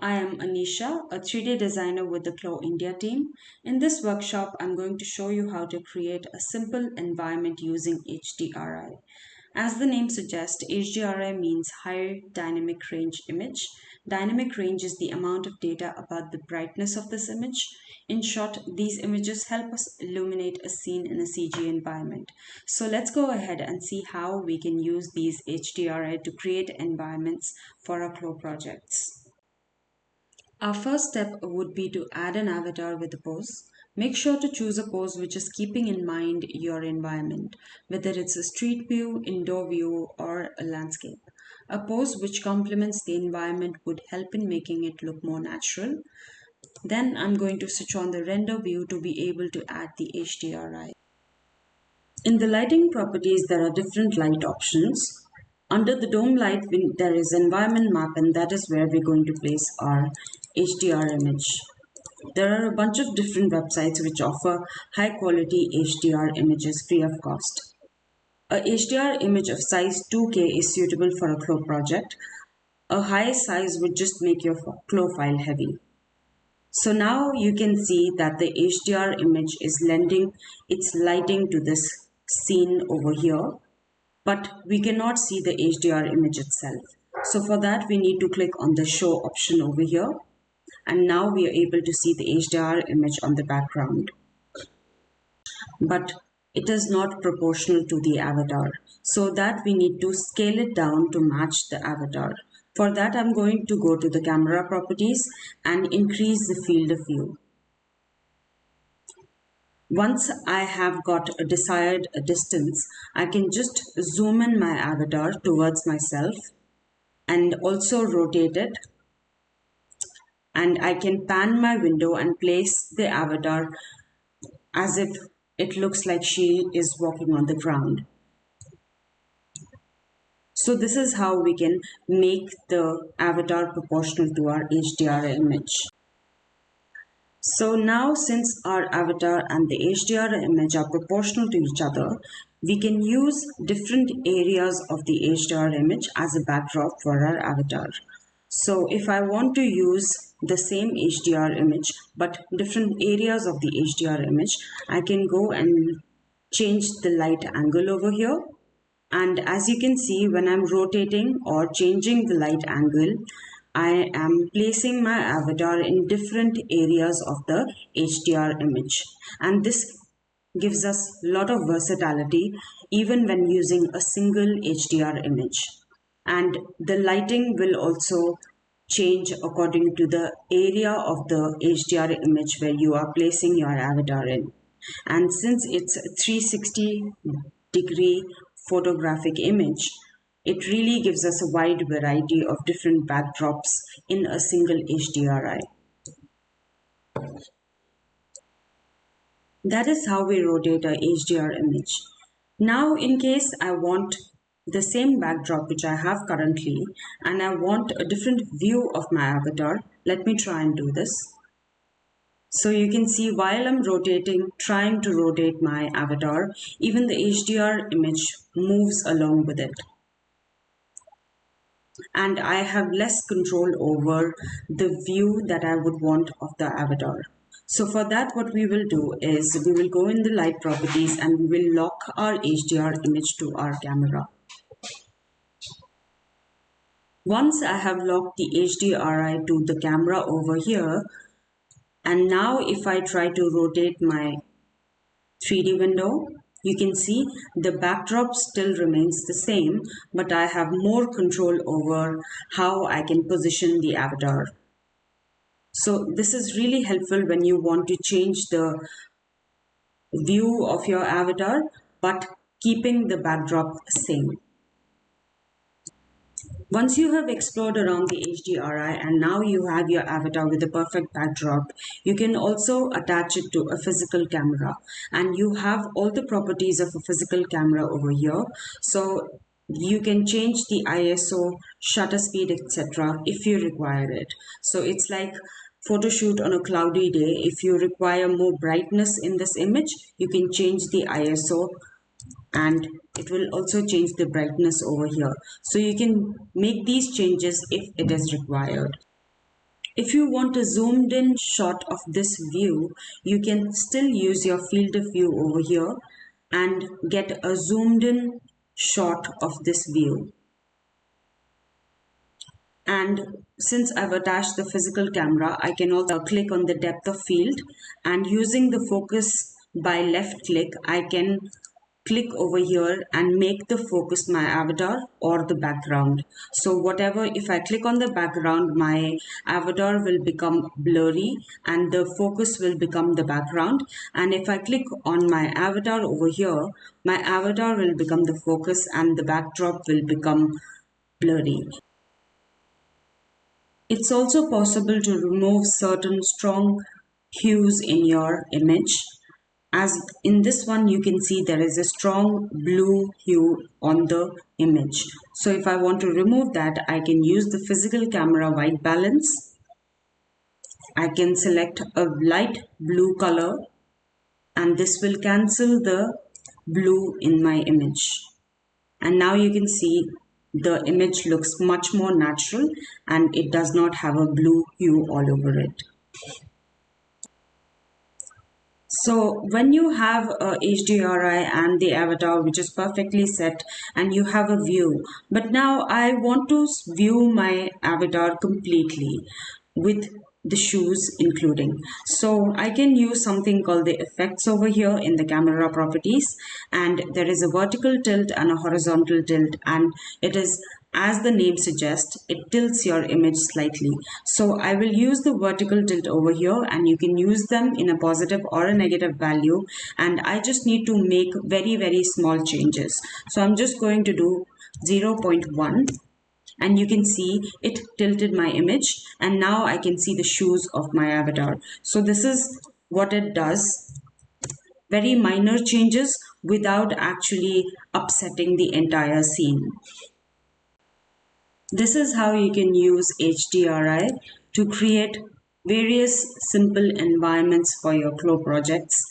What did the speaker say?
I am Anisha, a 3D designer with the Clo India team. In this workshop, I'm going to show you how to create a simple environment using HDRI. As the name suggests, HDRI means High Dynamic Range Image. Dynamic range is the amount of data about the brightness of this image. In short, these images help us illuminate a scene in a CG environment. So let's go ahead and see how we can use these HDRI to create environments for our Clo projects. Our first step would be to add an avatar with a pose. Make sure to choose a pose which is keeping in mind your environment, whether it's a street view, indoor view, or a landscape. A pose which complements the environment would help in making it look more natural. Then I'm going to switch on the render view to be able to add the HDRI. In the lighting properties, there are different light options. Under the dome light, there is environment map, and that is where we're going to place our HDR image. There are a bunch of different websites which offer high quality HDR images free of cost. A HDR image of size 2K is suitable for a Clo project. A high size would just make your Clo file heavy. So now you can see that the HDR image is lending its lighting to this scene over here, but we cannot see the HDR image itself. So for that, we need to click on the show option over here, and now we are able to see the HDR image on the background. But it is not proportional to the avatar, so that we need to scale it down to match the avatar. For that, I'm going to go to the camera properties and increase the field of view. Once I have got a desired distance, I can just zoom in my avatar towards myself and also rotate it. And I can pan my window and place the avatar as if it looks like she is walking on the ground. So this is how we can make the avatar proportional to our HDR image. So now, since our avatar and the HDR image are proportional to each other, we can use different areas of the HDR image as a backdrop for our avatar. So if I want to use the same HDR image but different areas of the HDR image, I can go and change the light angle over here. And as you can see, when I'm rotating or changing the light angle, I am placing my avatar in different areas of the HDR image, and this gives us a lot of versatility even when using a single HDR image. And the lighting will also change according to the area of the HDR image where you are placing your avatar in. And since it's a 360-degree photographic image, it really gives us a wide variety of different backdrops in a single HDRI. That is how we rotate a HDR image. Now, in case I want the same backdrop which I have currently and I want a different view of my avatar, let me try and do this. So you can see while I'm trying to rotate my avatar, even the HDR image moves along with it. And I have less control over the view that I would want of the avatar. So for that, what we will do is we will go in the light properties and we will lock our HDR image to our camera. Once I have locked the HDRI to the camera over here, and now if I try to rotate my 3D window, you can see the backdrop still remains the same, but I have more control over how I can position the avatar. So this is really helpful when you want to change the view of your avatar, but keeping the backdrop same. Once you have explored around the HDRI and now you have your avatar with a perfect backdrop, you can also attach it to a physical camera, and you have all the properties of a physical camera over here. So you can change the ISO, shutter speed, etc. if you require it. So it's like photo shoot on a cloudy day. If you require more brightness in this image, you can change the ISO and it will also change the brightness over here. So you can make these changes if it is required. If you want a zoomed in shot of this view, you can still use your field of view over here and get a zoomed in shot of this view. And since I've attached the physical camera, I can also click on the depth of field, and using the focus by left click, I can click over here and make the focus my avatar or the background. So whatever, if I click on the background, my avatar will become blurry and the focus will become the background. And if I click on my avatar over here, my avatar will become the focus and the backdrop will become blurry. It's also possible to remove certain strong hues in your image. As in this one, you can see there is a strong blue hue on the image. So if I want to remove that, I can use the physical camera white balance. I can select a light blue color and this will cancel the blue in my image. And now you can see the image looks much more natural and it does not have a blue hue all over it. So when you have a HDRI and the avatar which is perfectly set and you have a view, but now I want to view my avatar completely with the shoes including. So I can use something called the effects over here in the camera properties, and there is a vertical tilt and a horizontal tilt, and it is, as the name suggests, it tilts your image slightly. So I will use the vertical tilt over here, and you can use them in a positive or a negative value, and I just need to make very small changes. So I'm just going to do 0.1, and you can see it tilted my image, and now I can see the shoes of my avatar. So this is what it does, very minor changes without actually upsetting the entire scene. This is how you can use HDRI to create various simple environments for your Flow projects.